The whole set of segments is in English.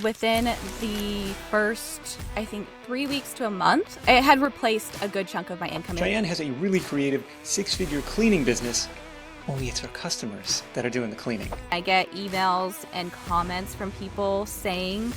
Within the first, I think, 3 weeks to a month, it had replaced a good chunk of my income. Cheyenne has a really creative six-figure cleaning business, only it's her customers that are doing the cleaning. I get emails and comments from people saying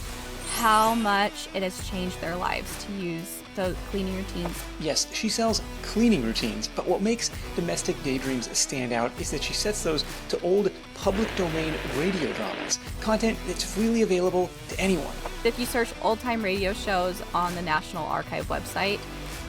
how much it has changed their lives to use those cleaning routines. Yes, she sells cleaning routines, but what makes Domestic Daydreams stand out is that she sets those to old public domain radio dramas, content that's freely available to anyone. If you search old-time radio shows on the National Archive website,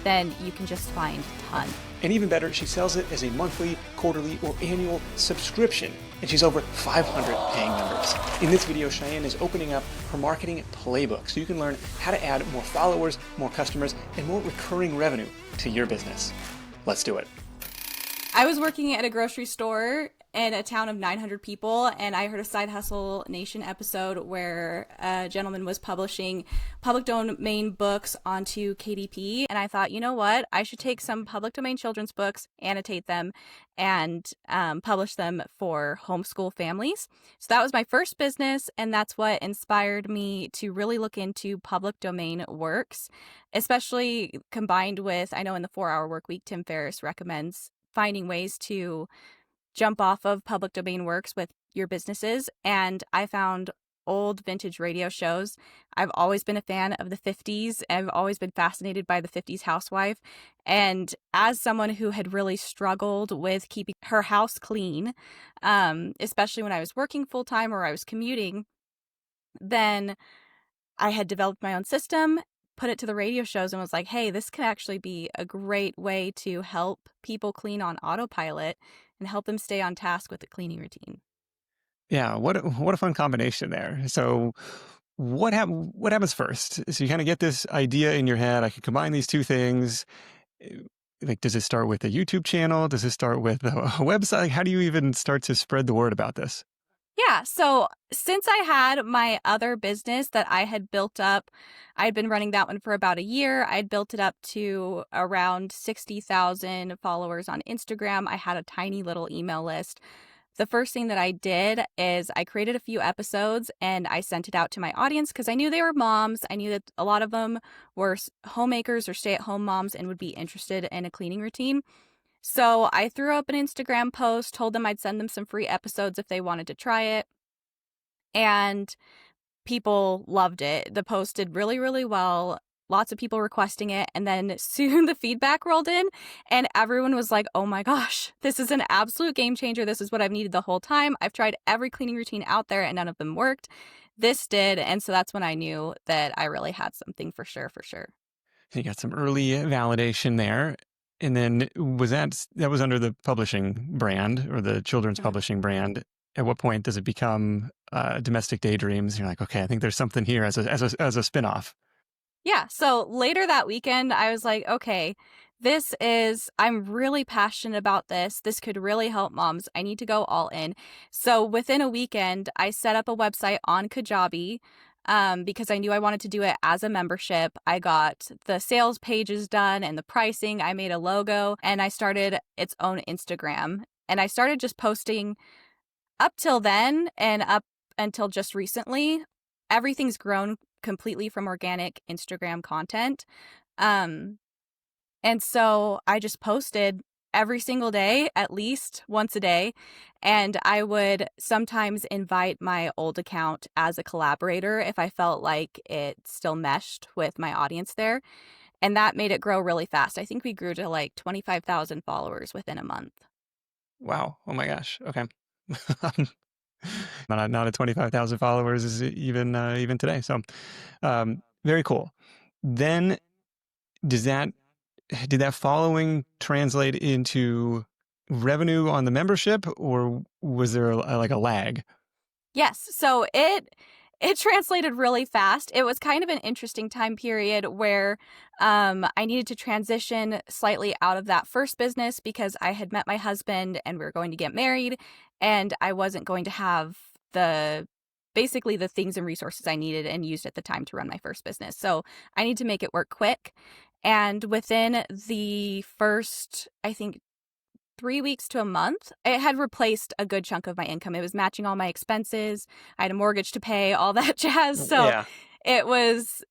then you can just find a ton. And even better, she sells it as a monthly, quarterly, or annual subscription, and she's over 500 paying members. In this video, Cheyenne is opening up her marketing playbook so you can learn how to add more followers, more customers, and more recurring revenue to your business. Let's do it. I was working at a grocery store in a town of 900 people, and I heard a Side Hustle Nation episode where a gentleman was publishing public domain books onto KDP, and I thought, you know what, I should take some public domain children's books, annotate them, and publish them for homeschool families. So that was my first business, and that's what inspired me to really look into public domain works, especially combined with, I know in the 4-Hour Workweek, Tim Ferriss recommends finding ways to jump off of public domain works with your businesses. And I found old vintage radio shows. I've always been a fan of the 50s. I've always been fascinated by the 50s housewife. And as someone who had really struggled with keeping her house clean, especially when I was working full time or I was commuting, then I had developed my own system, put it to the radio shows, and was like, hey, this could actually be a great way to help people clean on autopilot and help them stay on task with the cleaning routine. Yeah, what a fun combination there. So what happens first? So you kind of get this idea in your head, I could combine these two things. Like, does it start with a YouTube channel? Does it start with a website? How do you even start to spread the word about this? Yeah, so since I had my other business that I had built up, I'd been running that one for about a year. I'd built it up to around 60,000 followers on Instagram. I had a tiny little email list. The first thing that I did is I created a few episodes and I sent it out to my audience because I knew they were moms. I knew that a lot of them were homemakers or stay-at-home moms and would be interested in a cleaning routine. So I threw up an Instagram post, told them I'd send them some free episodes if they wanted to try it. And people loved it. The post did really, really well. Lots of people requesting it. And then soon the feedback rolled in and everyone was like, oh my gosh, this is an absolute game changer. This is what I've needed the whole time. I've tried every cleaning routine out there and none of them worked. This did. And so that's when I knew that I really had something for sure. You got some early validation there. And then that was under the publishing brand or the children's publishing brand. At what point does it become Domestic Daydreams? You're like, okay, I think there's something here as a spinoff. Yeah. So later that weekend, I was like, okay, I'm really passionate about this. This could really help moms. I need to go all in. So within a weekend, I set up a website on Kajabi. Because I knew I wanted to do it as a membership. I got the sales pages done and the pricing. I made a logo and I started its own Instagram. And I started just posting up till then and up until just recently. Everything's grown completely from organic Instagram content. And so I just posted every single day, at least once a day. And I would sometimes invite my old account as a collaborator if I felt like it still meshed with my audience there. And that made it grow really fast. I think we grew to like 25,000 followers within a month. Wow. Oh my gosh. Okay. Not at 25,000 followers is even today. So very cool. Then did that following translate into revenue on the membership, or was there a lag? Yes. So it translated really fast. It was kind of an interesting time period where I needed to transition slightly out of that first business because I had met my husband and we were going to get married, and I wasn't going to have basically the things and resources I needed and used at the time to run my first business. So I need to make it work quick. And within the first, I think, 3 weeks to a month, it had replaced a good chunk of my income. It was matching all my expenses. I had a mortgage to pay, all that jazz. So Yeah. it was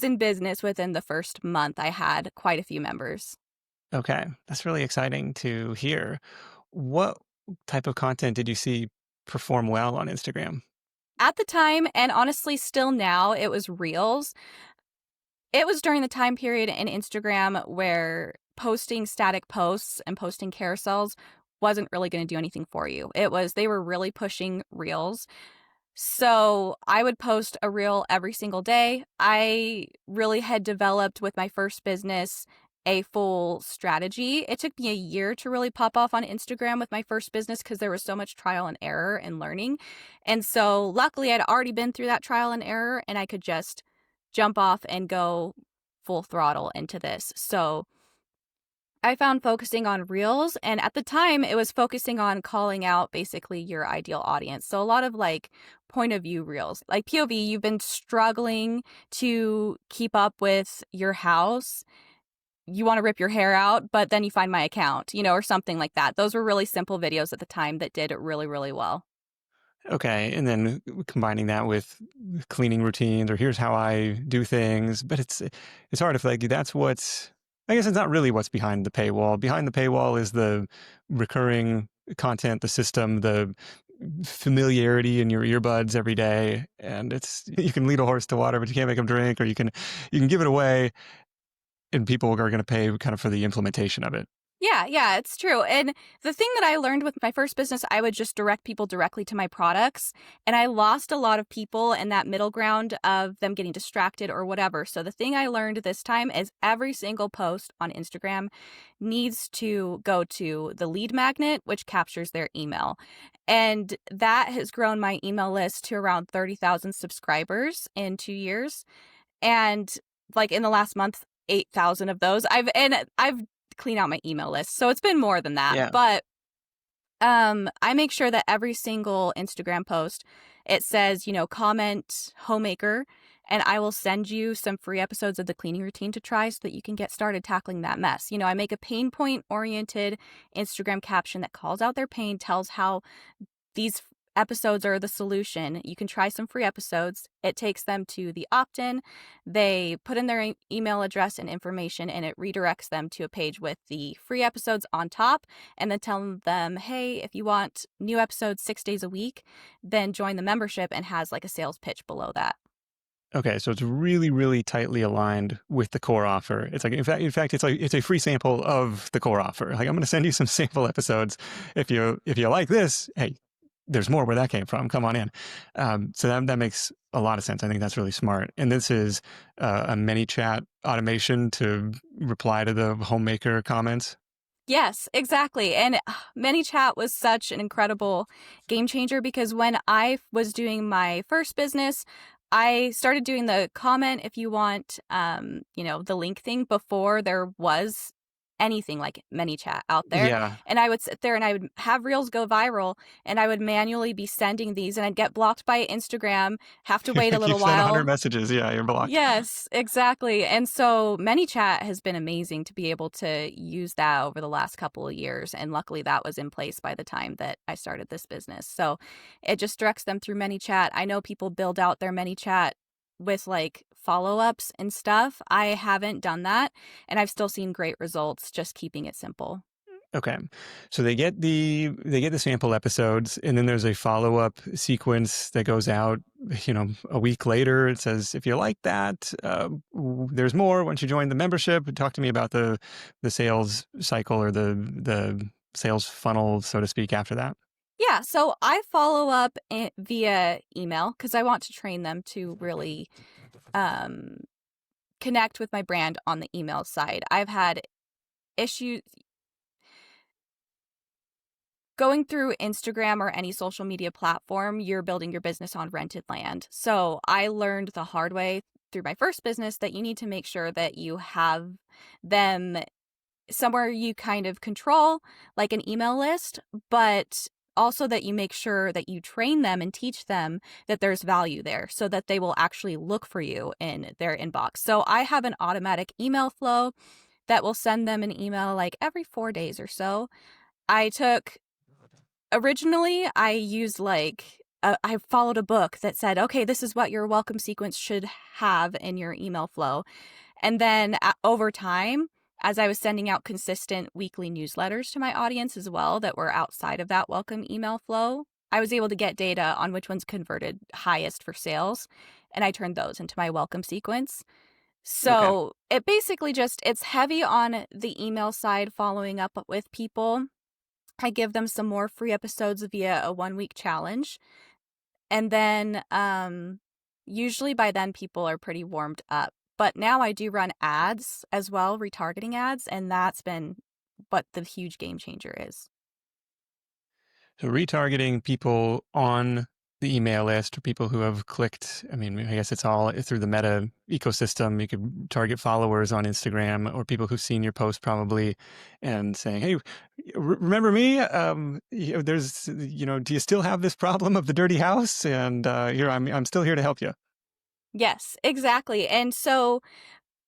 in business within the first month. I had quite a few members. Okay. That's really exciting to hear. What type of content did you see perform well on Instagram? At the time, and honestly still now, it was Reels. It was during the time period in Instagram where posting static posts and posting carousels wasn't really going to do anything for you. They were really pushing Reels. So I would post a reel every single day. I really had developed with my first business a full strategy. It took me a year to really pop off on Instagram with my first business because there was so much trial and error and learning. And so luckily I'd already been through that trial and error and I could just jump off and go full throttle into this. So I found focusing on reels, and at the time it was focusing on calling out basically your ideal audience. So a lot of like point of view reels, like POV, you've been struggling to keep up with your house. You want to rip your hair out, but then you find my account, or something like that. Those were really simple videos at the time that did really, really well. Okay, and then combining that with cleaning routines or here's how I do things, but it's hard if like that's what's I guess it's not really what's behind the paywall. Behind the paywall is the recurring content, the system, the familiarity in your earbuds every day, and it's you can lead a horse to water, but you can't make them drink, or you can give it away, and people are going to pay kind of for the implementation of it. Yeah, it's true. And the thing that I learned with my first business, I would just direct people directly to my products. And I lost a lot of people in that middle ground of them getting distracted or whatever. So the thing I learned this time is every single post on Instagram needs to go to the lead magnet, which captures their email. And that has grown my email list to around 30,000 subscribers in 2 years. And like in the last month, 8,000 of those I've clean out my email list. So it's been more than that. Yeah. But I make sure that every single Instagram post, it says, comment homemaker, and I will send you some free episodes of the cleaning routine to try so that you can get started tackling that mess. I make a pain point oriented Instagram caption that calls out their pain, tells how these episodes are the solution. You can try some free episodes. It takes them to the opt-in. They put in their email address and information, and it redirects them to a page with the free episodes on top, and then tell them, hey, if you want new episodes 6 days a week, then join the membership, and has like a sales pitch below that. Okay, so it's really, really tightly aligned with the core offer. It's like, in fact, it's like it's a free sample of the core offer. Like, I'm going to send you some sample episodes. If you like this, hey, there's more where that came from. Come on in. So that makes a lot of sense. I think that's really smart. And this is a mini chat automation to reply to the homemaker comments. Yes, exactly. And ManyChat was such an incredible game changer because when I was doing my first business, I started doing the comment if you want, the link thing before there was anything like ManyChat out there. Yeah. And I would sit there and I would have reels go viral and I would manually be sending these and I'd get blocked by Instagram, have to wait a little You send 100 while. messages. Yeah, you're blocked. Yes, exactly. And so ManyChat has been amazing to be able to use that over the last couple of years. And luckily that was in place by the time that I started this business. So it just directs them through ManyChat. I know people build out their ManyChat with like follow-ups and stuff. I haven't done that, and I've still seen great results just keeping it simple. Okay. So they get the sample episodes, and then there's a follow-up sequence that goes out, a week later. It says, if you like that, there's more once you join the membership. Talk to me about the sales cycle or the sales funnel, so to speak, after that. Yeah, so I follow up via email because I want to train them to really connect with my brand on the email side. I've had issues going through Instagram or any social media platform. You're building your business on rented land. So I learned the hard way through my first business that you need to make sure that you have them somewhere you kind of control, like an email list, but also that you make sure that you train them and teach them that there's value there so that they will actually look for you in their inbox. So I have an automatic email flow that will send them an email like every 4 days or so. I took originally I used I followed a book that said, okay, this is what your welcome sequence should have in your email flow. And then over time, as I was sending out consistent weekly newsletters to my audience as well that were outside of that welcome email flow, I was able to get data on which ones converted highest for sales. And I turned those into my welcome sequence. Okay. So it basically it's heavy on the email side, following up with people. I give them some more free episodes via a 1 week challenge. And then usually by then people are pretty warmed up. But now I do run ads as well, retargeting ads, and that's been what the huge game changer is. So retargeting people on the email list or people who have clicked, I mean, I guess it's all through the Meta ecosystem. You could target followers on Instagram or people who've seen your post probably and saying, hey, remember me? There's, do you still have this problem of the dirty house? And here, I'm still here to help you. Yes, exactly. And so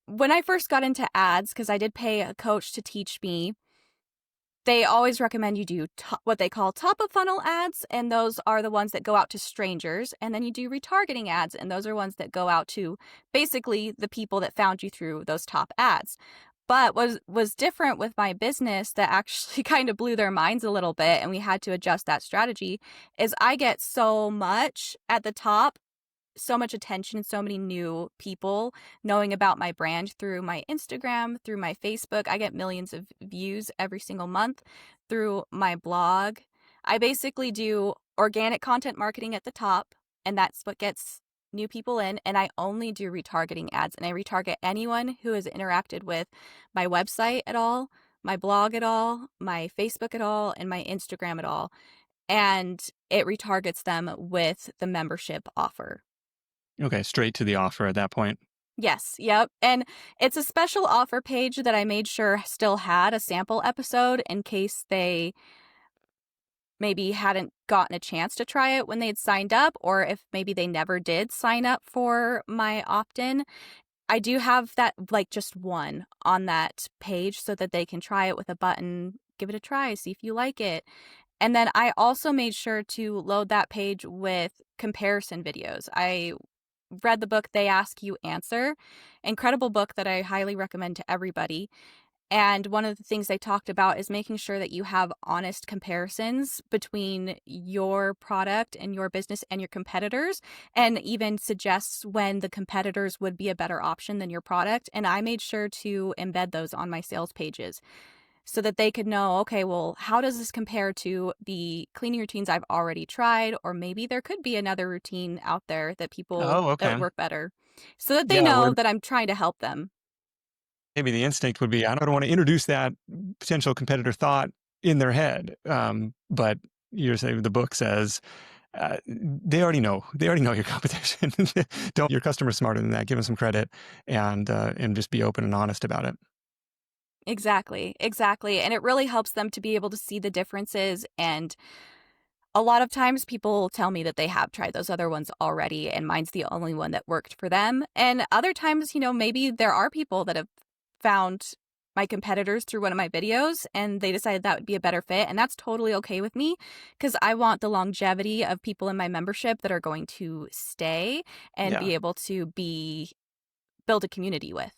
when I first got into ads, because I did pay a coach to teach me, they always recommend you do what they call top of funnel ads, and those are the ones that go out to strangers. And then you do retargeting ads, and those are ones that go out to basically the people that found you through those top ads. But was different with my business that actually kind of blew their minds a little bit, and we had to adjust that strategy, is I get so much at the top, so much attention, so many new people knowing about my brand through my Instagram, through my Facebook. I get millions of views every single month through my blog. I basically do organic content marketing at the top, and that's what gets new people in. And I only do retargeting ads, and I retarget anyone who has interacted with my website at all, my blog at all, my Facebook at all, and my Instagram at all. And it retargets them with the membership offer. Okay, straight to the offer at that point. Yes, yep. And it's a special offer page that I made sure still had a sample episode in case they maybe hadn't gotten a chance to try it when they'd signed up, or if maybe they never did sign up for my opt-in. I do have that, just one on that page so that they can try it with a button, give it a try, see if you like it. And then I also made sure to load that page with comparison videos. I read the book They Ask You Answer, incredible book that I highly recommend to everybody. And one of the things they talked about is making sure that you have honest comparisons between your product and your business and your competitors, and even suggests when the competitors would be a better option than your product. And I made sure to embed those on my sales pages so that they could know, okay, well, how does this compare to the cleaning routines I've already tried? Or maybe there could be another routine out there that Oh, that okay. would work better, so that they Yeah, know where that I'm trying to help them. maybe the instinct would be, I don't want to introduce that potential competitor thought in their head. But you're saying the book says, they already know. They already know your competition. Don't your customers smarter than that? Give them some credit and just be open and honest about it. Exactly, exactly. And it really helps them to be able to see the differences. And a lot of times people tell me that they have tried those other ones already, and mine's the only one that worked for them. And other times, maybe there are people that have found my competitors through one of my videos and they decided that would be a better fit. And that's totally okay with me, because I want the longevity of people in my membership that are going to stay and Yeah. be able to build a community with.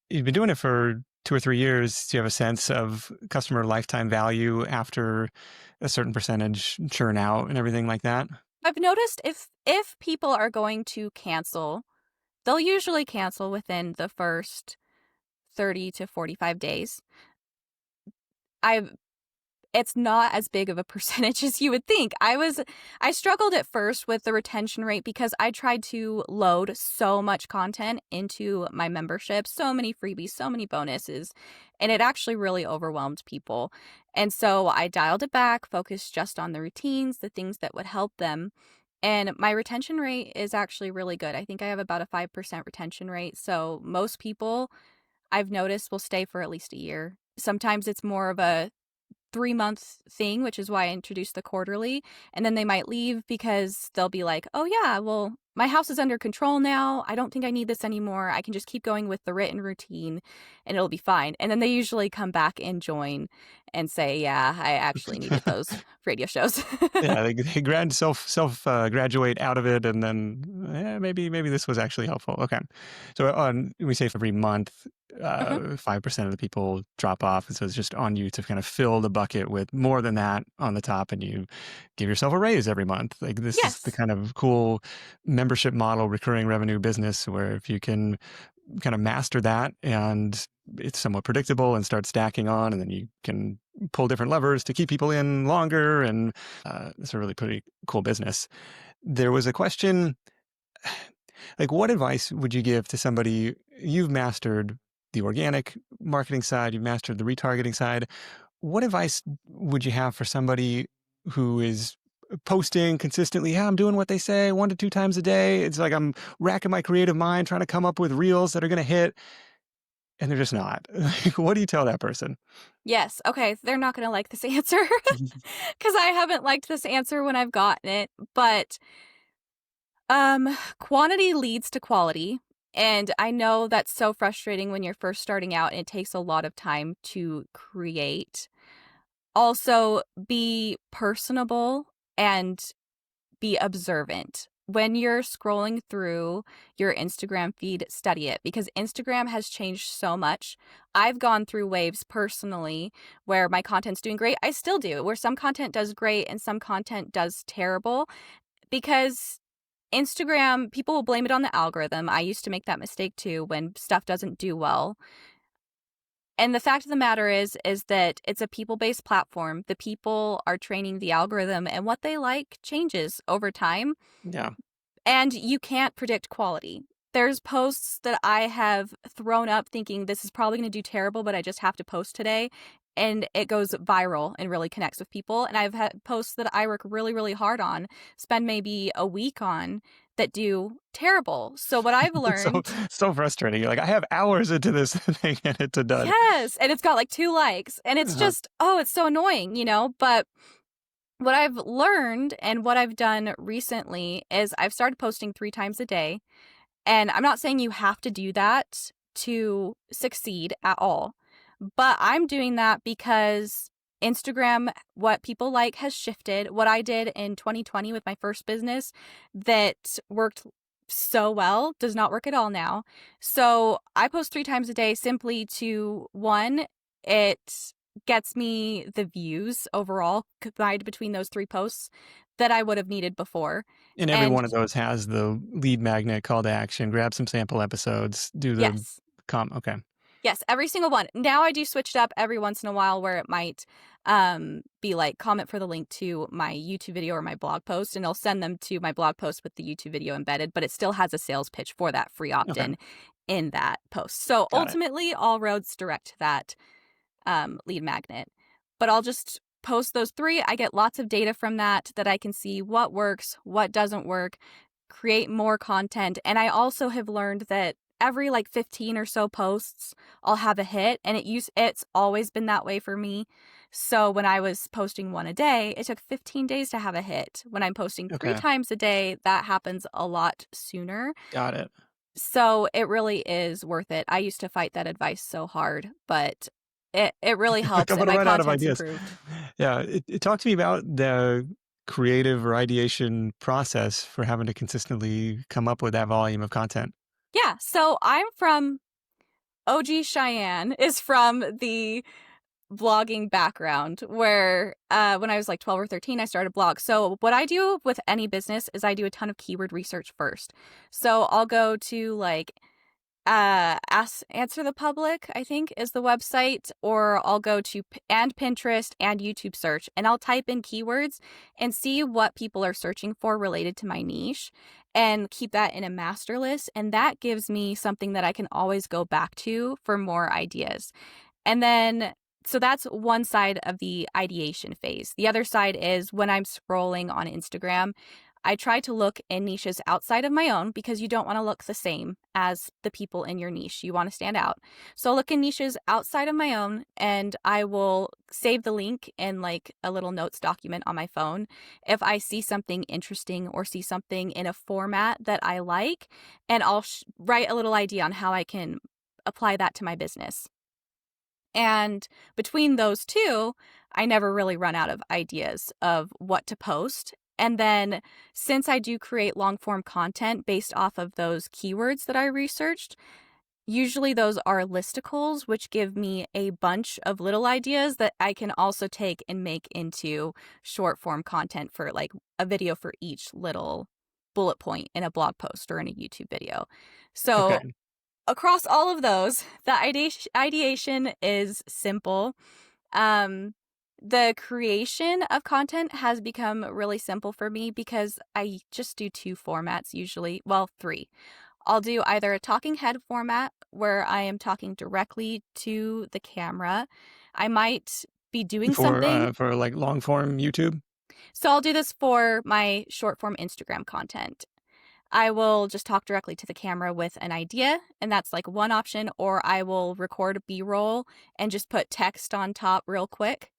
You've been doing it for 2 or 3 years. Do you have a sense of customer lifetime value after a certain percentage churn out and everything like that? I've noticed if people are going to cancel, they'll usually cancel within the first 30 to 45 days. I've It's not as big of a percentage as you would think. I struggled at first with the retention rate because I tried to load so much content into my membership, so many freebies, so many bonuses, and it actually really overwhelmed people. And so I dialed it back, focused just on the routines, the things that would help them. And my retention rate is actually really good. I think I have about a 5% retention rate. So most people I've noticed will stay for at least a year. Sometimes it's more of a 3-month thing, which is why I introduced the quarterly. And then they might leave because they'll be like, oh, yeah, well, my house is under control now. I don't think I need this anymore. I can just keep going with the written routine and it'll be fine. And then they usually come back and join and say, yeah, I actually needed those radio shows. Yeah, they graduate out of it, and then maybe this was actually helpful. Okay, so we say for every month, 5% of the people drop off, and so it's just on you to kind of fill the bucket with more than that on the top, and you give yourself a raise every month. Like this is the kind of cool membership model, recurring revenue business where if you can kind of master that and it's somewhat predictable and start stacking on, and then you can pull different levers to keep people in longer, and it's a really pretty cool business. There was a question, like, what advice would you give to somebody? You've mastered the organic marketing side, you've mastered the retargeting side. What advice would you have for somebody who is posting consistently? Yeah, I'm doing what they say 1 to 2 times a day. It's like I'm racking my creative mind trying to come up with reels that are going to hit, and they're just not. What do you tell that person? Yes. Okay. They're not going to like this answer because I haven't liked this answer when I've gotten it. But quantity leads to quality. And I know that's so frustrating when you're first starting out and it takes a lot of time to create. Also, be personable and be observant. When you're scrolling through your Instagram feed, study it because Instagram has changed so much. I've gone through waves personally where my content's doing great. I still do, where some content does great and some content does terrible because Instagram, people will blame it on the algorithm. I used to make that mistake too when stuff doesn't do well. And the fact of the matter is that it's a people-based platform. The people are training the algorithm and what they like changes over time. Yeah. And you can't predict quality. There's posts that I have thrown up thinking this is probably going to do terrible, but I just have to post today. And it goes viral and really connects with people. And I've had posts that I work really, really hard on, spend maybe a week on, that do terrible. So what I've learned... so frustrating. You're like, I have hours into this thing and it's done. Yes. And it's got like 2 likes. And it's just, it's so annoying, But what I've learned and what I've done recently is I've started posting 3 times a day. And I'm not saying you have to do that to succeed at all. But I'm doing that because Instagram, what people like has shifted. What I did in 2020 with my first business that worked so well does not work at all now. So I post 3 times a day simply to, one, it gets me the views overall combined between those 3 posts that I would have needed before. And every one of those has the lead magnet call to action, grab some sample episodes, do the okay. Yes, every single one. Now I do switch it up every once in a while where it might be like comment for the link to my YouTube video or my blog post, and I'll send them to my blog post with the YouTube video embedded, but it still has a sales pitch for that free opt-in in that post. So ultimately, all roads direct to that lead magnet. But I'll just post those 3. I get lots of data from that I can see what works, what doesn't work, create more content. And I also have learned that every like 15 or so posts, I'll have a hit, and it's always been that way for me. So when I was posting 1 a day, it took 15 days to have a hit. When I'm posting 3 times a day, that happens a lot sooner. Got it. So it really is worth it. I used to fight that advice so hard, but it really helps. I'm and gonna my run out of content's ideas. improved. Yeah, talk to me about the creative or ideation process for having to consistently come up with that volume of content. Yeah, so I'm from OG Cheyenne is from the blogging background where when I was like 12 or 13, I started a blog. So what I do with any business is I do a ton of keyword research first. So I'll go to like Answer the Public, I think is the website, or I'll go to and Pinterest and YouTube search, and I'll type in keywords and see what people are searching for related to my niche and keep that in a master list. And that gives me something that I can always go back to for more ideas. And then, so that's one side of the ideation phase. The other side is when I'm scrolling on Instagram, I try to look in niches outside of my own because you don't want to look the same as the people in your niche. You want to stand out. So I'll look in niches outside of my own, and I will save the link in like a little notes document on my phone if I see something interesting or see something in a format that I like, and I'll write a little idea on how I can apply that to my business. And between those two, I never really run out of ideas of what to post. And then since I do create long form content based off of those keywords that I researched, usually those are listicles, which give me a bunch of little ideas that I can also take and make into short form content for like a video for each little bullet point in a blog post or in a YouTube video. So Okay. across all of those, the ideation is simple. The creation of content has become really simple for me because I just do two formats usually. Well, three. I'll do either a talking head format where I am talking directly to the camera. I might be doing something. For like long form YouTube. So I'll do this for my short form Instagram content. I will just talk directly to the camera with an idea, and that's like one option, or I will record a B-roll and just put text on top real quick,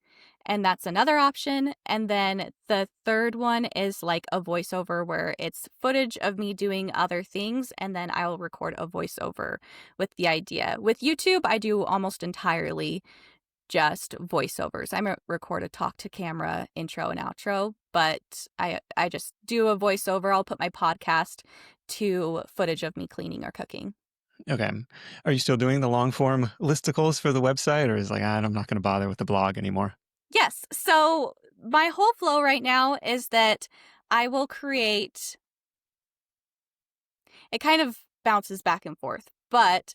and that's another option. And then the third one is like a voiceover where it's footage of me doing other things, and then I will record a voiceover with the idea. With YouTube, I do almost entirely just voiceovers. I record a talk to camera intro and outro, but I just do a voiceover. I'll put my podcast to footage of me cleaning or cooking. Okay. Are you still doing the long form listicles for the website, or is like, I'm not going to bother with the blog anymore? Yes. So my whole flow right now is that I will create, it kind of bounces back and forth, but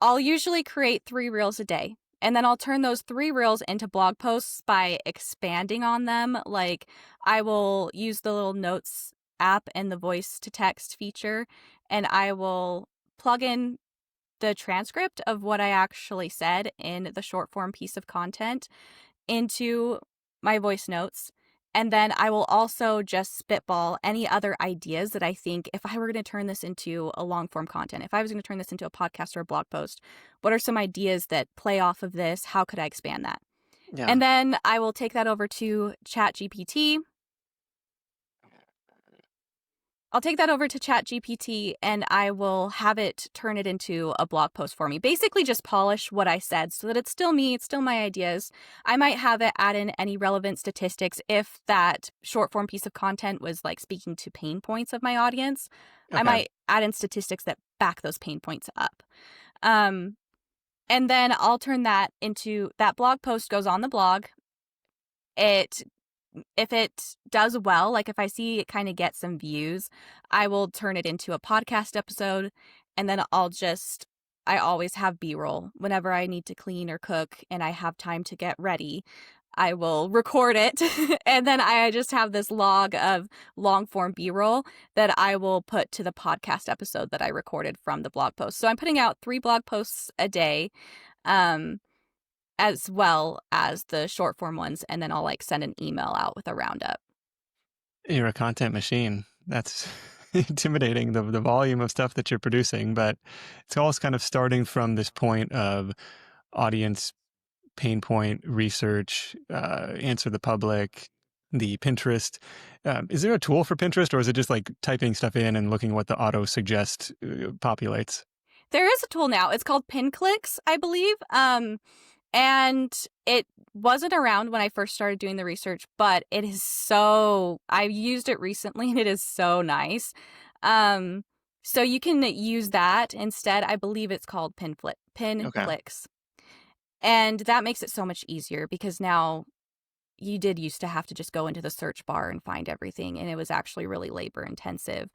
I'll usually create 3 reels a day. And then I'll turn those 3 reels into blog posts by expanding on them. Like I will use the little notes app and the voice to text feature, and I will plug in the transcript of what I actually said in the short form piece of content into my voice notes. And then I will also just spitball any other ideas that I think if I were going to turn this into a long form content, if I was going to turn this into a podcast or a blog post, what are some ideas that play off of this? How could I expand that? Yeah. And then I will take that over to ChatGPT. I'll take that over to ChatGPT and I will have it turn it into a blog post for me. Basically just polish what I said so that it's still me, it's still my ideas. I might have it add in any relevant statistics if that short form piece of content was like speaking to pain points of my audience. Okay. I might add in statistics that back those pain points up. And then I'll turn that into, that blog post goes on the blog. If it does well, like if I see it kind of get some views, I will turn it into a podcast episode. And then I always have B-roll whenever I need to clean or cook and I have time to get ready. I will record it. And then I just have this log of long form B-roll that I will put to the podcast episode that I recorded from the blog post. So I'm putting out 3 blog posts a day. As well as the short form ones, and then I'll like send an email out with a roundup. You're a content machine. That's intimidating, the volume of stuff that you're producing, but it's always kind of starting from this point of audience pain point research, answer the public, the Pinterest. Is there a tool for Pinterest, or is it just like typing stuff in and looking what the auto suggest populates? There is a tool now. It's called PinClicks, I believe. And it wasn't around when I first started doing the research, but it is I used it recently and it is so nice. So you can use that instead. I believe it's called PinClicks. Okay. And that makes it so much easier because now you did used to have to just go into the search bar and find everything, and it was actually really labor intensive.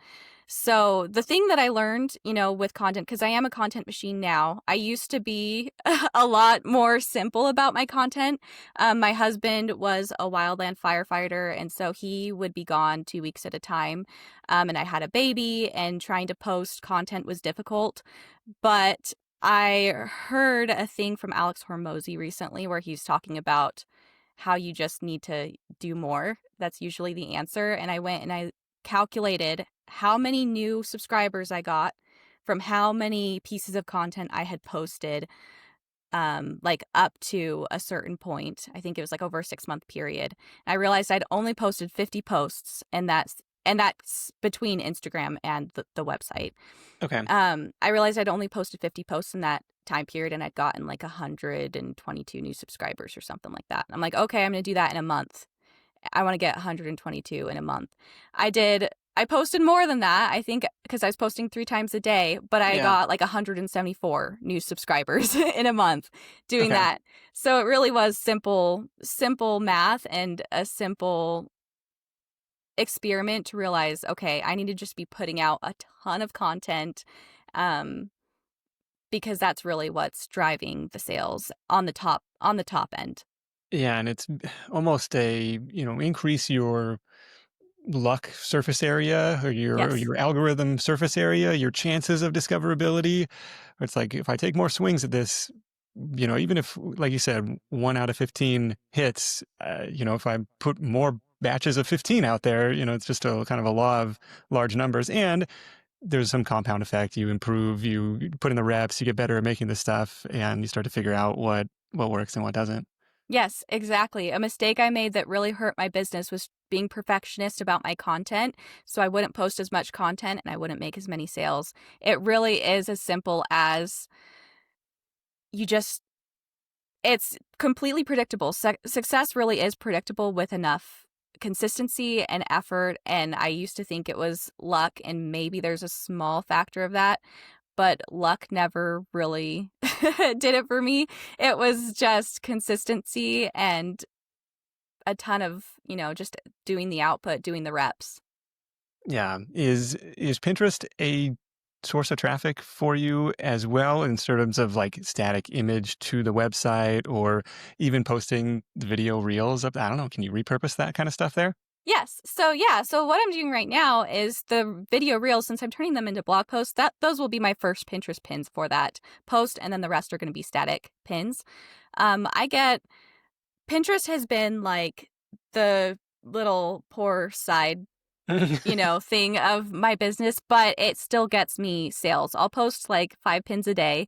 So the thing that I learned, with content, because I am a content machine now, I used to be a lot more simple about my content. My husband was a wildland firefighter, and so he would be gone 2 weeks at a time. And I had a baby, and trying to post content was difficult. But I heard a thing from Alex Hormozy recently where he's talking about how you just need to do more. That's usually the answer. And I went and I calculated how many new subscribers I got from how many pieces of content I had posted, like up to a certain point. I think it was like over a 6-month period. I realized I'd only posted 50 posts, and that's between Instagram and the website. Okay. I realized I'd only posted 50 posts in that time period, and I'd gotten like 122 new subscribers or something like that. I'm like, okay, I'm going to do that in a month. I want to get 122 in a month. I posted more than that, I think, because I was posting 3 times a day, but I got like 174 new subscribers in a month doing Okay. that. So it really was simple math and a simple experiment to realize, okay, I need to just be putting out a ton of content, because that's really what's driving the sales on the top end. Yeah, and it's almost a, increase your luck surface area or Yes. your algorithm surface area, your chances of discoverability. It's like if I take more swings at this, even if, like you said, 1 out of 15 hits, if I put more batches of 15 out there, it's just a kind of a law of large numbers. And there's some compound effect. You improve, you put in the reps, you get better at making this stuff, and you start to figure out what works and what doesn't. Yes, exactly. A mistake I made that really hurt my business was being perfectionist about my content. So I wouldn't post as much content and I wouldn't make as many sales. It really is as simple as you just, it's completely predictable. Success really is predictable with enough consistency and effort. And I used to think it was luck, and maybe there's a small factor of that, but luck never really did it for me. It was just consistency and a ton of, just doing the output, doing the reps. Yeah. Is Pinterest a source of traffic for you as well in terms of like static image to the website or even posting the video reels up? I don't know. Can you repurpose that kind of stuff there? Yes. So yeah. So what I'm doing right now is the video reels, since I'm turning them into blog posts, that those will be my first Pinterest pins for that post, and then the rest are going to be static pins. I get Pinterest has been like the little poor side, thing of my business, but it still gets me sales. I'll post like 5 pins a day,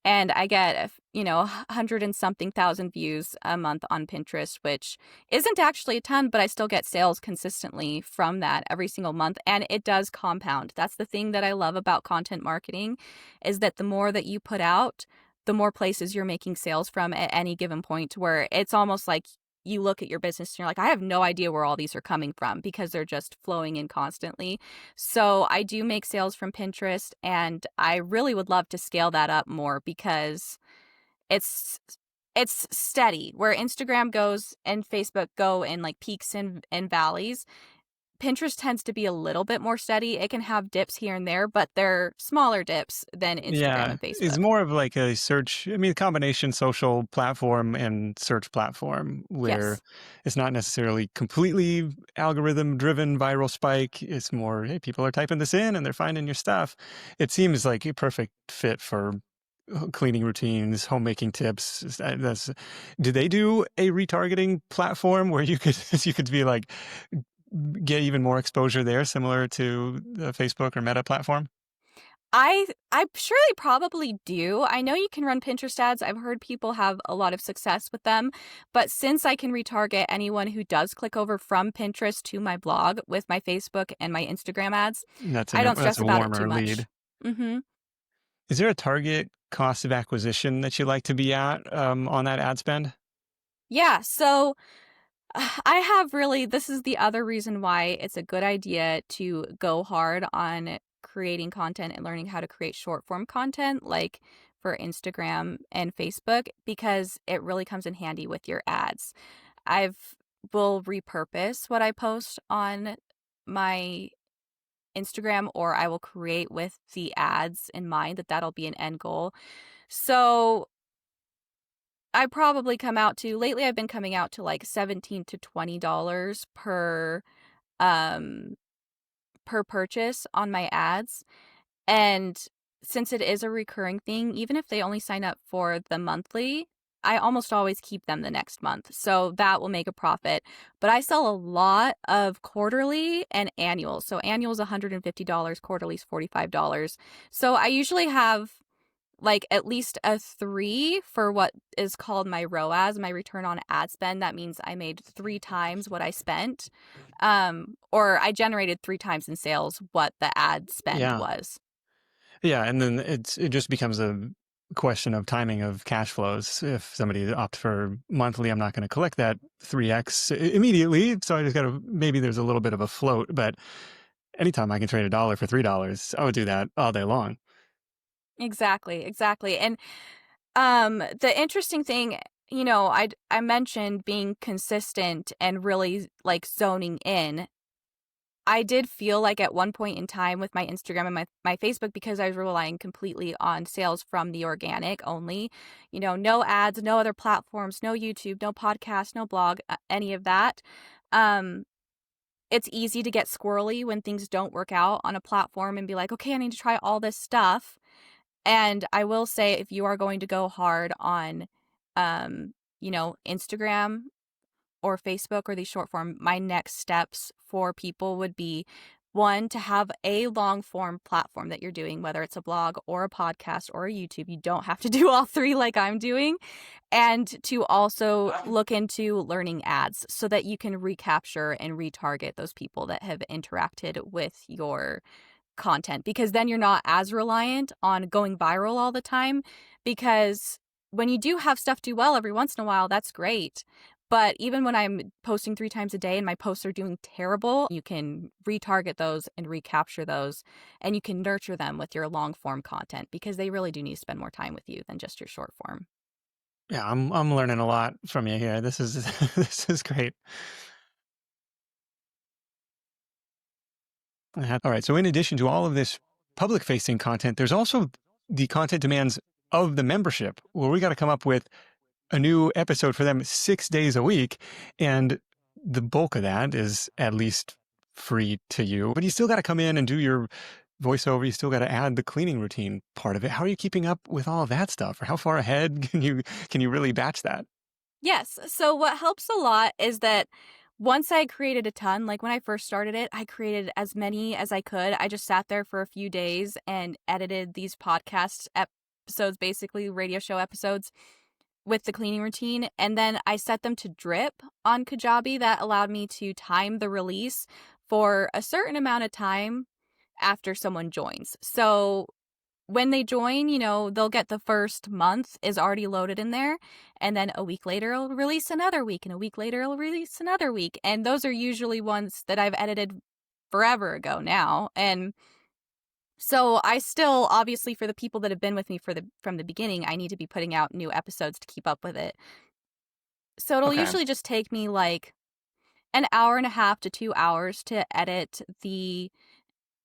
and I get, 100 and something thousand views a month on Pinterest, which isn't actually a ton, but I still get sales consistently from that every single month, and it does compound. That's the thing that I love about content marketing, is that the more that you put out, the more places you're making sales from at any given point, where it's almost like you look at your business and you're like, I have no idea where all these are coming from, because they're just flowing in constantly. So I do make sales from Pinterest, and I really would love to scale that up more, because it's steady. Where Instagram goes and Facebook go in like peaks and valleys, Pinterest tends to be a little bit more steady. It can have dips here and there, but they're smaller dips than Instagram Yeah, and it's Facebook. more of like a search, I mean, a combination social platform and search platform where Yes. it's not necessarily completely algorithm driven viral spike. It's more, hey, people are typing this in and they're finding your stuff. It seems like a perfect fit for cleaning routines, homemaking tips. Do they do a retargeting platform where you could you could be like get even more exposure there, similar to the Facebook or Meta platform? I'm sure they probably do. I know you can run Pinterest ads. I've heard people have a lot of success with them. But since I can retarget anyone who does click over from Pinterest to my blog with my Facebook and my Instagram ads, I don't That's stress a about it too warmer much. lead. Mm-hmm. Is there a target cost of acquisition that you like to be at on that ad spend? Yeah. So I have really, this is the other reason why it's a good idea to go hard on creating content and learning how to create short form content, like for Instagram and Facebook, because it really comes in handy with your ads. I've will repurpose what I post on my Instagram, or I will create with the ads in mind, that'll be an end goal. So I probably come out to, lately I've been coming out to like $17 to $20 um per purchase on my ads. And since it is a recurring thing, even if they only sign up for the monthly, I almost always keep them the next month. So that will make a profit. But I sell a lot of quarterly and annual. So annual is $150, quarterly is $45. So I usually have like at least a 3 for what is called my ROAS, my return on ad spend. That means I made 3 times what I spent, or I generated 3 times in sales what the ad spend Yeah. was. Yeah. And then it just becomes a question of timing of cash flows. If somebody opts for monthly, I'm not going to collect that 3x immediately. So I just got to, maybe there's a little bit of a float, but anytime I can trade $1 for $3, I would do that all day long. Exactly, exactly. And the interesting thing, you know, I mentioned being consistent and really like zoning in. I did feel like at one point in time with my Instagram and my Facebook, because I was relying completely on sales from the organic only, you know, no ads, no other platforms, no YouTube, no podcast, no blog, any of that. Um, it's easy to get squirrely when things don't work out on a platform and be like, okay, I need to try all this stuff. And I will say, if you are going to go hard on, you know, Instagram or Facebook or these short form, my next steps for people would be one, to have a long form platform that you're doing, whether it's a blog or a podcast or a YouTube. You don't have to do all 3 like I'm doing. And to also look into learning ads so that you can recapture and retarget those people that have interacted with your content, because then you're not as reliant on going viral all the time. Because when you do have stuff do well every once in a while, that's great. But even when I'm posting 3 times a day and my posts are doing terrible, you can retarget those and recapture those, and you can nurture them with your long form content, because they really do need to spend more time with you than just your short form. Yeah, I'm learning a lot from you here. This is this is great. All right. So in addition to all of this public facing content, there's also the content demands of the membership, where we got to come up with a new episode for them 6 days a week. And the bulk of that is at least free to you, but you still got to come in and do your voiceover. You still got to add the cleaning routine part of it. How are you keeping up with all of that stuff? Or how far ahead can you really batch that? Yes. So what helps a lot is that once I created a ton, like when I first started it, I created as many as I could. I just sat there for a few days and edited these podcast episodes, basically radio show episodes, with the cleaning routine. And then I set them to drip on Kajabi. That allowed me to time the release for a certain amount of time after someone joins. So when they join, you know, they'll get the first month is already loaded in there. And then a week later, it'll release another week. And a week later, it'll release another week. And those are usually ones that I've edited forever ago now. And so I still, obviously, for the people that have been with me from the beginning, I need to be putting out new episodes to keep up with it. So it'll Okay. usually just take me like an hour and a half to 2 hours to edit the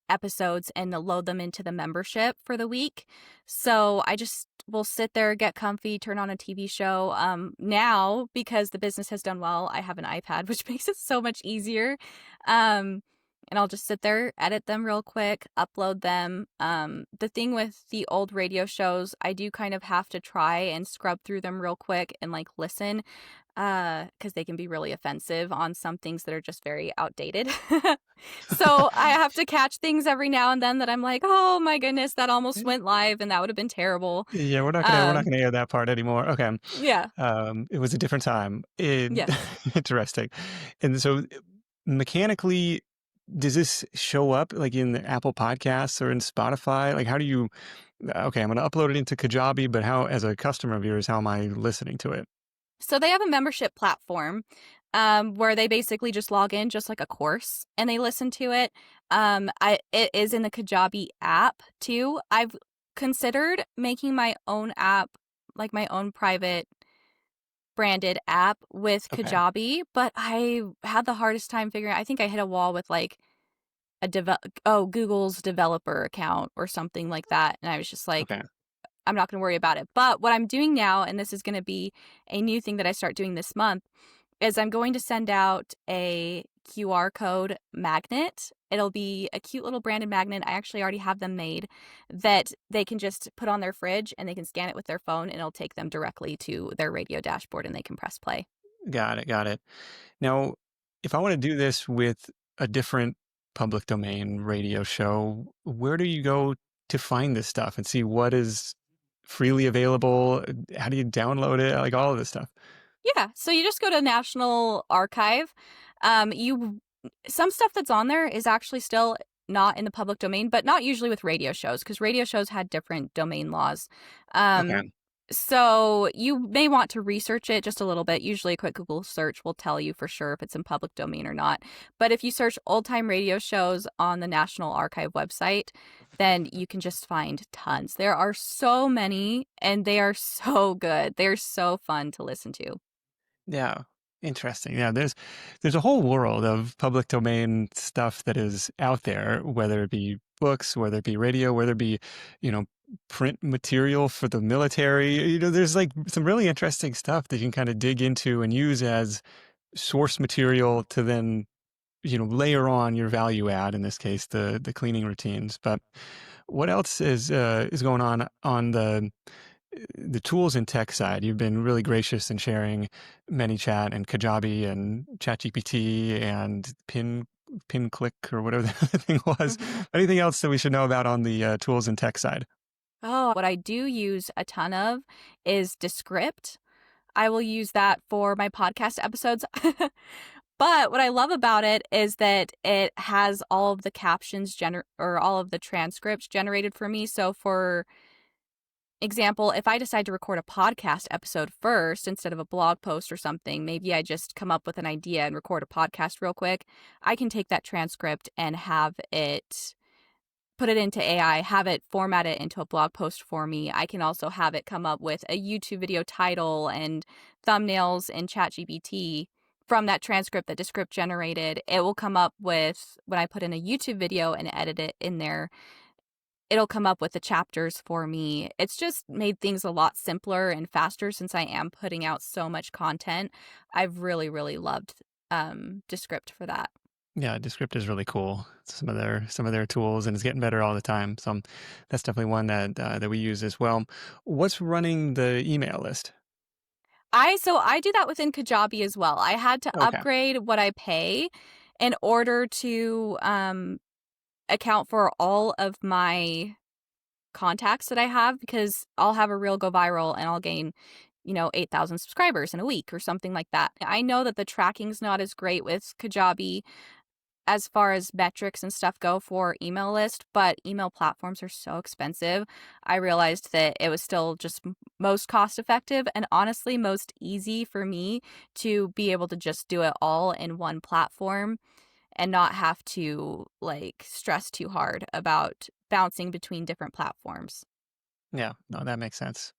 episodes and load them into the membership for the week. So I just will sit there, get comfy, turn on a TV show. Now, because the business has done well, I have an iPad, which makes it so much easier. And I'll just sit there, edit them real quick, upload them. The thing with the old radio shows, I do kind of have to try and scrub through them real quick and like listen, because they can be really offensive on some things that are just very outdated. So I have to catch things every now and then that I'm like, oh my goodness, that almost went live and that would have been terrible. Yeah, we're not gonna air that part anymore. Okay. Yeah. It was a different time. Yes. Interesting. And so mechanically, does this show up like in the Apple Podcasts or in Spotify? Like, how do you? Okay, I'm gonna upload it into Kajabi, but how, as a customer of yours, how am I listening to it? So they have a membership platform where they basically just log in just like a course and they listen to it. It is in the Kajabi app too. I've considered making my own app, like my own private branded app with Okay. Kajabi, but I had the hardest time figuring. I think I hit a wall with like Google's developer account or something like that, and I was just like, Okay. I'm not going to worry about it. But what I'm doing now, and this is going to be a new thing that I start doing this month, is I'm going to send out a QR code magnet It'll be a cute little branded magnet. I actually already have them made that they can just put on their fridge and they can scan it with their phone and it'll take them directly to their radio dashboard and they can press play. Got it. Got it. Now, if I want to do this with a different public domain radio show, where do you go to find this stuff and see what is freely available? How do you download it? Like all of this stuff. Yeah, so you just go to National Archive. You some stuff that's on there is actually still not in the public domain, but not usually with radio shows because radio shows had different domain laws. Um, Okay. so you may want to research it just a little bit. Usually, a quick Google search will tell you for sure if it's in public domain or not. But if you search old time radio shows on the National Archive website, then you can just find tons. There are so many, and they are so good. They're so fun to listen to. Yeah. Interesting. Yeah, there's a whole world of public domain stuff that is out there, whether it be books, whether it be radio, whether it be, you know, print material for the military. You know, there's like some really interesting stuff that you can kind of dig into and use as source material to then, you know, layer on your value add, in this case, the cleaning routines. But what else is going on the tools and tech side? You've been really gracious in sharing ManyChat and Kajabi and ChatGPT and Pin Click or whatever the other thing was. Mhm. Anything else that we should know about on the tools and tech side? Oh, what I do use a ton of is Descript. I will use that for my podcast episodes. But what I love about it is that it has all of the captions or all of the transcripts generated for me. So for example, if I decide to record a podcast episode first instead of a blog post or something, maybe I just come up with an idea and record a podcast real quick. I can take that transcript and have it put it into AI, have it format it into a blog post for me. I can also have it come up with a YouTube video title and thumbnails in ChatGPT from that transcript that Descript generated. It will come up with, when I put in a YouTube video and edit it in there, it'll come up with the chapters for me. It's just made things a lot simpler and faster since I am putting out so much content. I've really, really loved Descript for that. Yeah, Descript is really cool. Some of their tools, and it's getting better all the time. So that's definitely one that we use as well. What's running the email list? I do that within Kajabi as well. I had to Okay. upgrade what I pay in order to account for all of my contacts that I have because I'll have a reel go viral and I'll gain, 8,000 subscribers in a week or something like that. I know that the tracking's not as great with Kajabi as far as metrics and stuff go for email list, but email platforms are so expensive. I realized that it was still just most cost effective and honestly most easy for me to be able to just do it all in one platform and not have to like stress too hard about bouncing between different platforms. Yeah, no, that makes sense.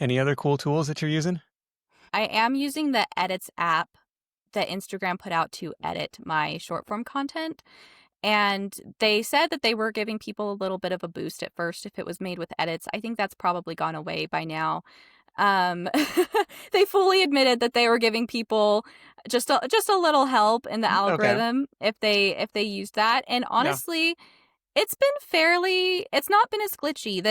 Any other cool tools that you're using? I am using the Edits app that Instagram put out to edit my short form content. And they said that they were giving people a little bit of a boost at first if it was made with edits. I think that's probably gone away by now. Um, they fully admitted that they were giving people just a little help in the Okay. algorithm if they used that. And Yeah. honestly, it's not been as glitchy.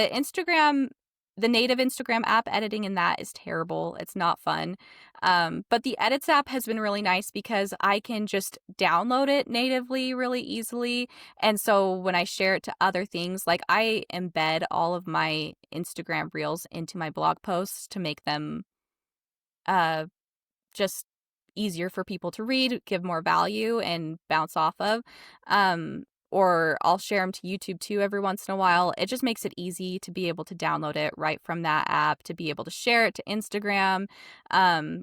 The native Instagram app editing in that is terrible. It's not fun. But the Edits app has been really nice because I can just download it natively really easily. And so when I share it to other things, like I embed all of my Instagram reels into my blog posts to make them uh, just easier for people to read, give more value, and bounce off of. Or I'll share them to YouTube too every once in a while. It just makes it easy to be able to download it right from that app, to be able to share it to Instagram,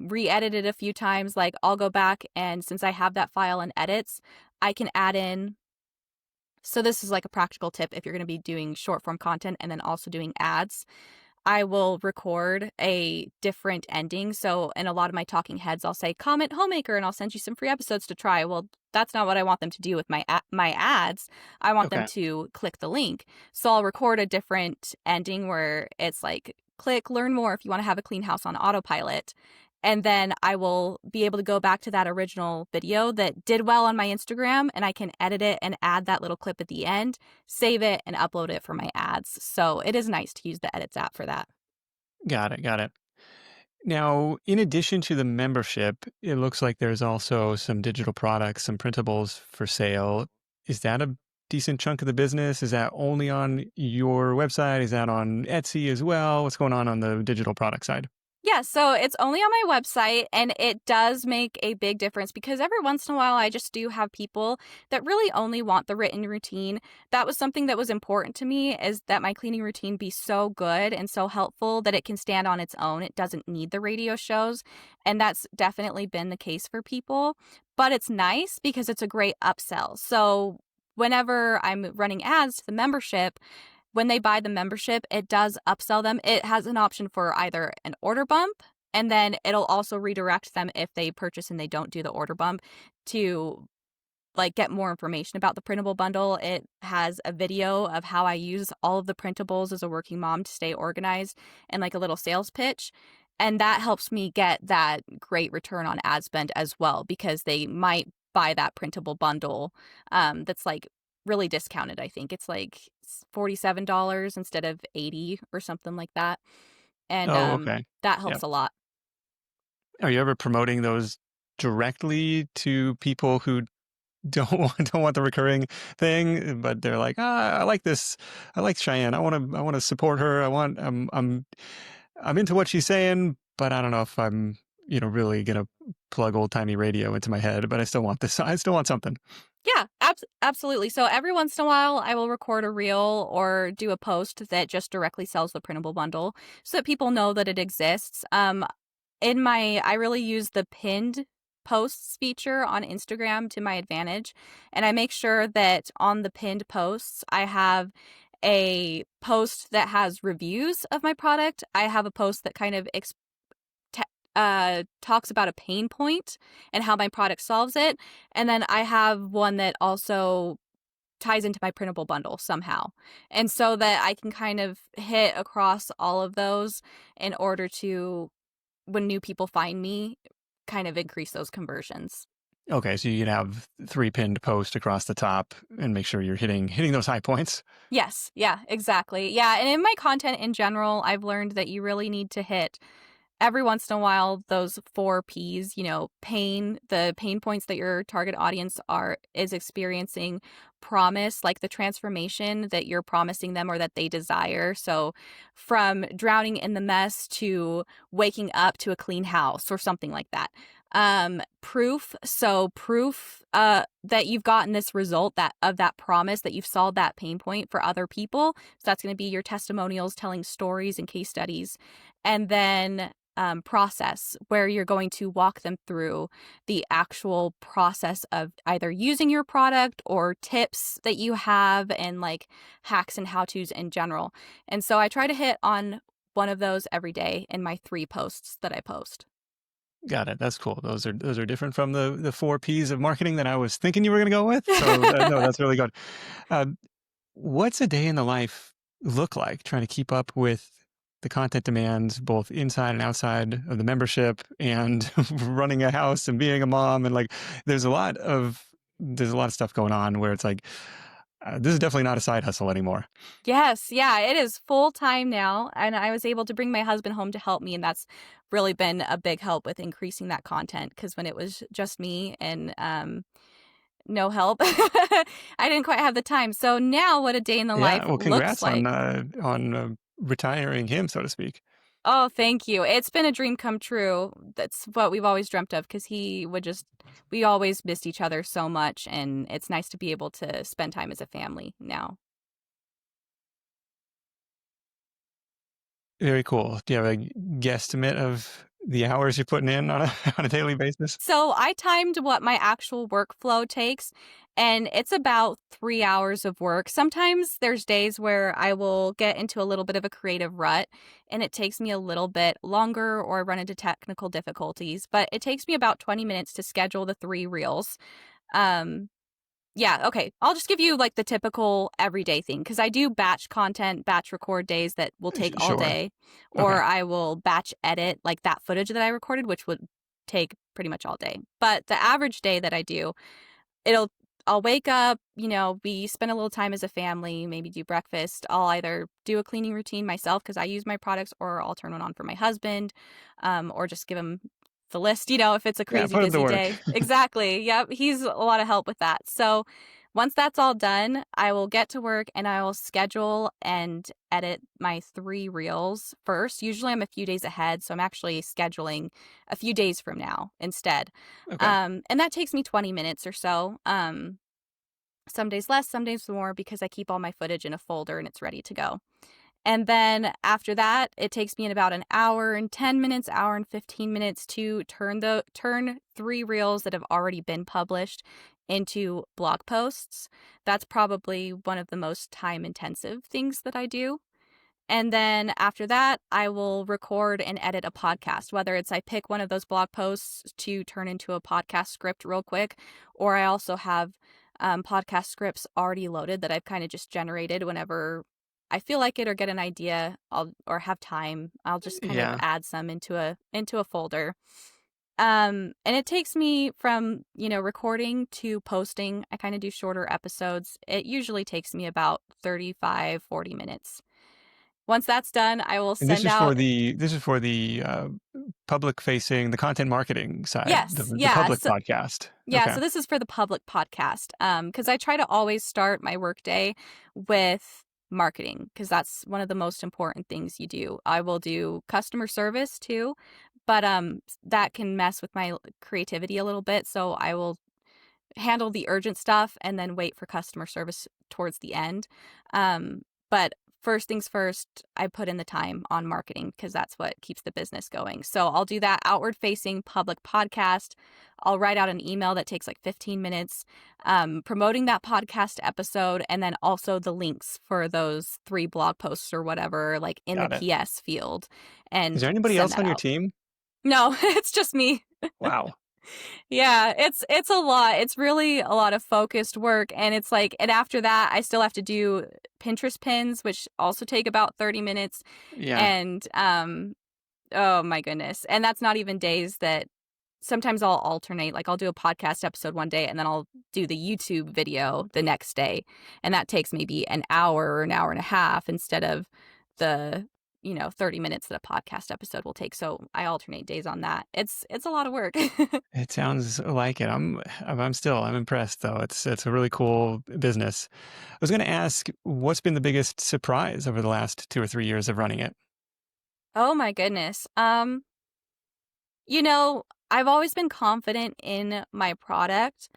re-edit it a few times. Like I'll go back and since I have that file in edits, I can add in. So this is like a practical tip if you're going to be doing short form content and then also doing ads. I will record a different ending. So in a lot of my talking heads, I'll say comment homemaker and I'll send you some free episodes to try. Well, that's not what I want them to do with my ads. I want them Okay. to click the link. So I'll record a different ending where it's like click learn more if you want to have a clean house on autopilot. And then I will be able to go back to that original video that did well on my Instagram, and I can edit it and add that little clip at the end, save it, and upload it for my ads. So it is nice to use the Edits app for that. Got it. Got it. Now, in addition to the membership, it looks like there's also some digital products, some printables for sale. Is that a decent chunk of the business? Is that only on your website? Is that on Etsy as well? What's going on the digital product side? Yeah, so it's only on my website, and it does make a big difference because every once in a while I just do have people that really only want the written routine. That was something that was important to me, is that my cleaning routine be so good and so helpful that it can stand on its own. It doesn't need the radio shows, and that's definitely been the case for people. But it's nice because it's a great upsell. So whenever I'm running ads to the membership, when they buy the membership, it does upsell them. It has an option for either an order bump, and then it'll also redirect them if they purchase and they don't do the order bump to like get more information about the printable bundle. It has a video of how I use all of the printables as a working mom to stay organized, and like a little sales pitch. And that helps me get that great return on ad spend as well, because they might buy that printable bundle that's like really discounted. I think it's like $47 instead of 80 or something like that. And Oh, okay. that Yeah. helps a lot. Are you ever promoting those directly to people who don't want the recurring thing, but they're like, I like this. I like Cheyenne. I want to support her. I'm into what she's saying, but I don't know if I'm, really gonna plug old timey radio into my head. But I still want this. I still want something. Yeah, absolutely. So every once in a while, I will record a reel or do a post that just directly sells the printable bundle so that people know that it exists. I really use the pinned posts feature on Instagram to my advantage. And I make sure that on the pinned posts, I have a post that has reviews of my product. I have a post that kind of talks about a pain point and how my product solves it. And then I have one that also ties into my printable bundle somehow. And so that I can kind of hit across all of those in order to, when new people find me, kind of increase those conversions. Okay, so you can have 3 pinned posts across the top and make sure you're hitting those high points. Yes. Yeah, exactly. Yeah. And in my content in general, I've learned that you really need to hit every once in a while those 4 P's, the pain points that your target audience is experiencing, promise, like the transformation that you're promising them or that they desire. So from drowning in the mess to waking up to a clean house or something like that. Proof, that you've gotten this result, that of that promise, that you've solved that pain point for other people. So that's going to be your testimonials, telling stories and case studies. And then process, where you're going to walk them through the actual process of either using your product or tips that you have and like hacks and how-tos in general. And so I try to hit on one of those every day in my 3 posts that I post. Got it. That's cool. Those are different from the 4 P's of marketing that I was thinking you were going to go with. So no, that's really good. Uh, what's a day in the life look like? Trying to keep up with the content demands, both inside and outside of the membership, and running a house and being a mom, and like there's a lot of stuff going on where it's like this is definitely not a side hustle anymore. Yes, yeah, it is full time now, and I was able to bring my husband home to help me, and that's really been a big help with increasing that content, because when it was just me and no help, I didn't quite have the time. So now, what a day in the life Well, looks congrats like. on retiring him, so to speak. Oh, thank you. It's been a dream come true. That's what we've always dreamt of, because we always missed each other so much, and it's nice to be able to spend time as a family now. Very cool. Do you have a guesstimate of the hours you're putting in on a daily basis? So I timed what my actual workflow takes, and it's about 3 hours of work. Sometimes there's days where I will get into a little bit of a creative rut, and it takes me a little bit longer, or I run into technical difficulties, but it takes me about 20 minutes to schedule the 3 reels. Um, Yeah, okay. I'll just give you like the typical everyday thing because I do batch content, batch record days that will take all Sure. day, or Okay. I will batch edit like that footage that I recorded, which would take pretty much all day. But the average day that I do, it'll I'll wake up, we spend a little time as a family, maybe do breakfast. I'll either do a cleaning routine myself because I use my products, or I'll turn one on for my husband, or just give him the list, if it's a Yeah, crazy put in the busy work. day. Exactly. Yep. He's a lot of help with that. So once that's all done, I will get to work and I will schedule and edit my 3 reels first. Usually I'm a few days ahead, so I'm actually scheduling a few days from now instead. Okay. And that takes me 20 minutes or so. Some days less, some days more because I keep all my footage in a folder and it's ready to go. And then after that, it takes me in about an hour and 10 minutes, hour and 15 minutes to turn 3 reels that have already been published into blog posts. That's probably one of the most time intensive things that I do. And then after that, I will record and edit a podcast, whether it's I pick one of those blog posts to turn into a podcast script real quick, or I also have podcast scripts already loaded that I've kind of just generated whenever I feel like it or get an idea or have time. I'll just kind of Yeah. add some into a folder. And it takes me from, recording to posting. I kind of do shorter episodes. It usually takes me about 35, 40 minutes. Once that's done, I will And this send is for out. the public facing, the content marketing side, Yes, the yeah. public So, podcast. yeah, Okay. so this is for the public podcast. Because I try to always start my workday with marketing because that's one of the most important things you do. I will do customer service too, but that can mess with my creativity a little bit. So I will handle the urgent stuff and then wait for customer service towards the end. But first things first, I put in the time on marketing because that's what keeps the business going. So I'll do that outward facing public podcast. I'll write out an email that takes like 15 minutes, promoting that podcast episode, and then also the links for those 3 blog posts or whatever, like in the Got it. PS field, Is and there anybody send else that on your out. team? No, it's just me. Wow. Yeah, it's a lot. It's really a lot of focused work, and it's like, and after that I still have to do Pinterest pins, which also take about 30 minutes. Yeah. And oh my goodness. And that's not even days that sometimes I'll alternate. Like I'll do a podcast episode one day and then I'll do the YouTube video the next day. And that takes maybe an hour or an hour and a half instead of the 30 minutes that a podcast episode will take. So I alternate days on that. It's a lot of work. It sounds like it. I'm impressed though. It's a really cool business. I was going to ask, what's been the biggest surprise over the last 2 or 3 years of running it? Oh my goodness. I've always been confident in my product,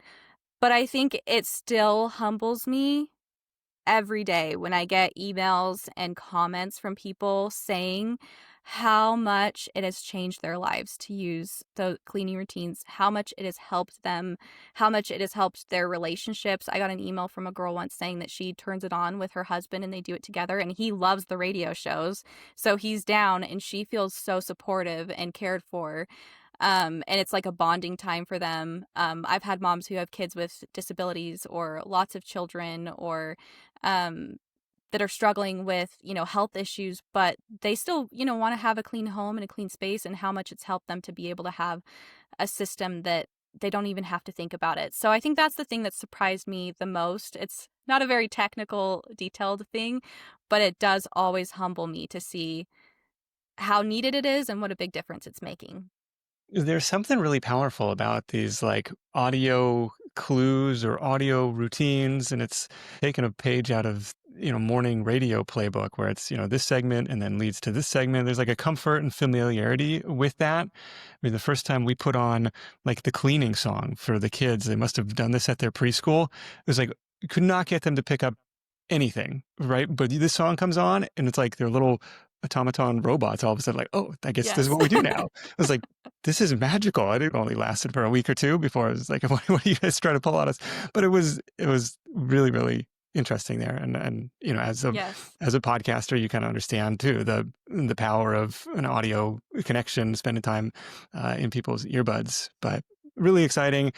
but I think it still humbles me every day when I get emails and comments from people saying how much it has changed their lives to use the cleaning routines, how much it has helped them, how much it has helped their relationships. I got an email from a girl once saying that she turns it on with her husband and they do it together, and he loves the radio shows. So he's down and she feels so supportive and cared for. And it's like a bonding time for them. I've had moms who have kids with disabilities or lots of children or um, that are struggling with, health issues, but they still, want to have a clean home and a clean space, and how much it's helped them to be able to have a system that they don't even have to think about it. So I think that's the thing that surprised me the most. It's not a very technical, detailed thing, but it does always humble me to see how needed it is and what a big difference it's making. There's something really powerful about these like audio clues or audio routines, and it's taken a page out of, morning radio playbook where it's, this segment and then leads to this segment. There's like a comfort and familiarity with that. I mean, the first time we put on like the cleaning song for the kids, they must have done this at their preschool. It was like, could not get them to pick up anything, right? But this song comes on and it's like they're little automaton robots all of a sudden like, oh, I guess this is Yes. what we do now. I was like, this is magical. It only lasted for a week or two before I was like, what are you guys trying to pull on us? But it was really, really interesting there. And as Yes. a podcaster, you kind of understand too the power of an audio connection, spending time in people's earbuds. But really exciting.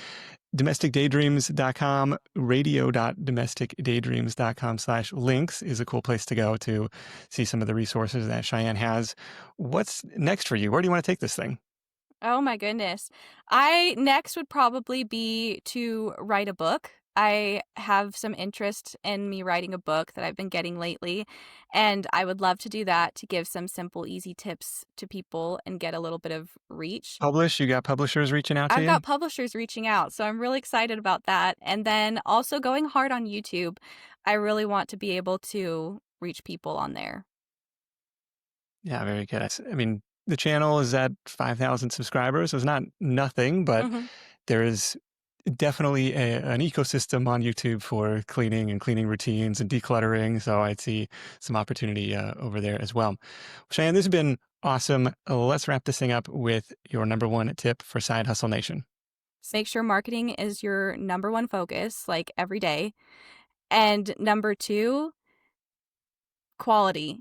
Domesticdaydreams.com, radio.domesticdaydreams.com/links is a cool place to go to see some of the resources that Cheyenne has. What's next for you? Where do you want to take this thing? Oh my goodness. I next would probably be to write a book. I have some interest in me writing a book that I've been getting lately, and I would love to do that to give some simple, easy tips to people and get a little bit of reach. Publish? You got publishers reaching out to I've you? got publishers reaching out, so I'm really excited about that. And then also going hard on YouTube. I really want to be able to reach people on there. Yeah, very good. I mean, the channel is at 5,000 subscribers. So it's not nothing, but Mhm. there is definitely an ecosystem on YouTube for cleaning and cleaning routines and decluttering. So I'd see some opportunity over there as well. Cheyenne, this has been awesome. Let's wrap this thing up with your number one tip for Side Hustle Nation. Make sure marketing is your number one focus, like every day. And number two, quality,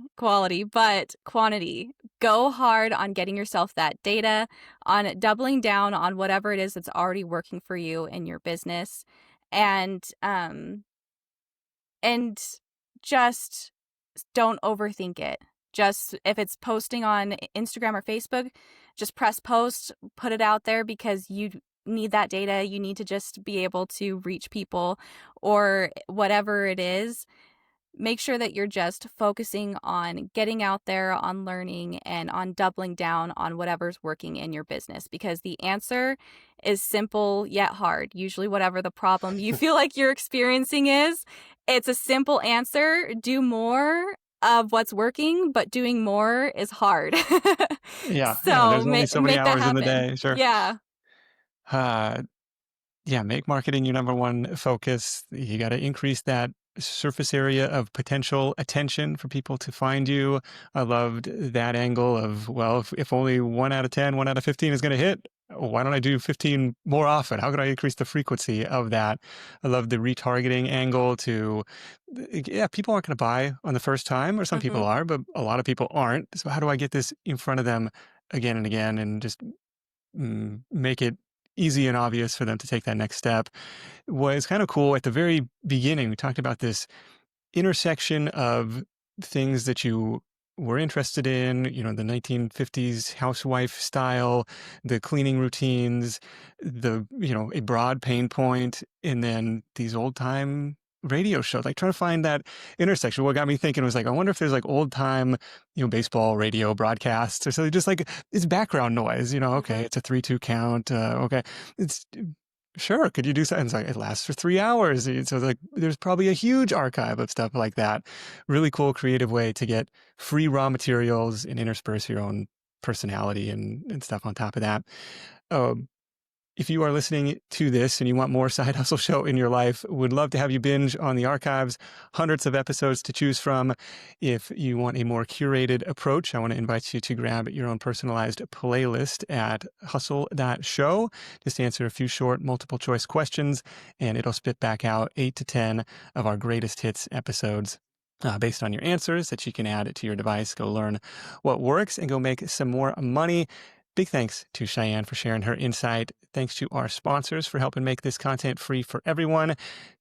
but quantity. Go hard on getting yourself that data, on doubling down on whatever it is that's already working for you in your business, and just don't overthink it. Just if it's posting on Instagram or Facebook, just press post, put it out there because you need that data. You need to just be able to reach people or whatever it is. Make sure that you're just focusing on getting out there, on learning, and on doubling down on whatever's working in your business, because the answer is simple yet hard. Usually whatever the problem you feel like you're experiencing is, it's a simple answer. Do more of what's working, but doing more is hard. Yeah, So there's only so many make that hours in the happen. day. Sure. Yeah. Uh, yeah, make marketing your number one focus. You got to increase that surface area of potential attention for people to find you. I loved that angle of, well, if only 1 out of 10, 1 out of 15 is going to hit, why don't I do 15 more often? How can I increase the frequency of that? I love the retargeting angle to, yeah, people aren't going to buy on the first time, or some people Hmm. are, but a lot of people aren't. So how do I get this in front of them again and again and just make it easy and obvious for them to take that next step? Was kind of cool at the very beginning. We talked about this intersection of things that you were interested in, the 1950s housewife style, the cleaning routines, a broad pain point, and then these old time radio shows, like trying to find that intersection. What got me thinking was like, I wonder if there's like old time, baseball radio broadcasts or something, just like it's background noise, okay, Hmm. it's a 3-2 count. Okay. It's sure. Could you do something? It's like it lasts for 3 hours. So like there's probably a huge archive of stuff like that. Really cool, creative way to get free raw materials and intersperse your own personality and stuff on top of that. Um, if you are listening to this and you want more Side Hustle Show in your life, would love to have you binge on the archives, hundreds of episodes to choose from. If you want a more curated approach, I want to invite you to grab your own personalized playlist at hustle.show. Just answer a few short multiple choice questions, and it'll spit back out 8 to 10 of our greatest hits episodes. Based on your answers that you can add to your device. Go learn what works and go make some more money. Big thanks to Cheyenne for sharing her insight. Thanks to our sponsors for helping make this content free for everyone.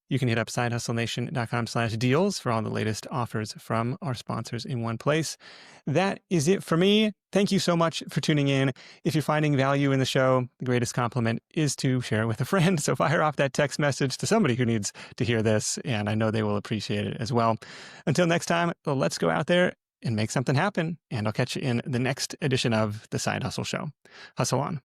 You can hit up sidehustlenation.com/deals for all the latest offers from our sponsors in one place. That is it for me. Thank you so much for tuning in. If you're finding value in the show, the greatest compliment is to share it with a friend. So fire off that text message to somebody who needs to hear this, and I know they will appreciate it as well. Until next time, let's go out there and make something happen. And I'll catch you in the next edition of The Side Hustle Show. Hustle on.